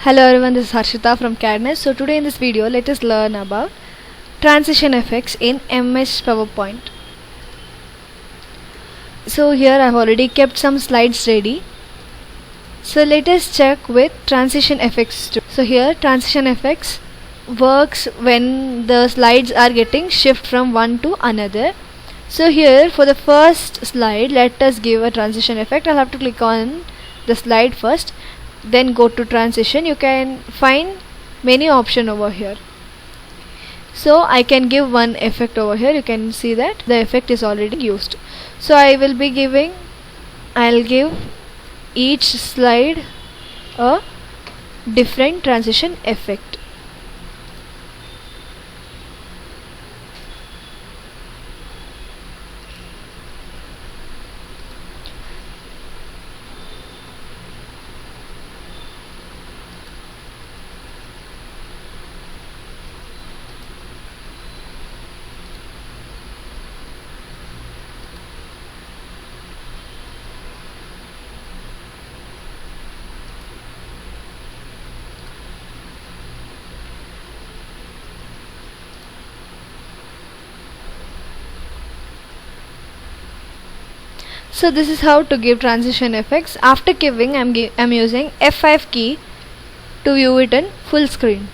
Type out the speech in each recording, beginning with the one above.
Hello everyone, this is Harshita from CADD NEST. So today in this video, let us learn about transition effects in MS PowerPoint. So here I have already kept some slides ready. So let us check with transition effects too. So here transition effects works when the slides are getting shift from one to another. So here for the first slide, let us give a transition effect. I'll have to click on the slide first, then go to transition. You can find many options over here. So I can give one effect over here. You can see that the effect is already used. So I'll give each slide a different transition effect. So this is how to give transition effects. After giving, I'm using F5 key to view it in full screen.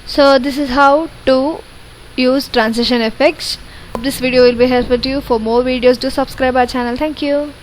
So this is how to use transition effects. Hope this video will be helpful to you. For more videos, do subscribe our channel. Thank you.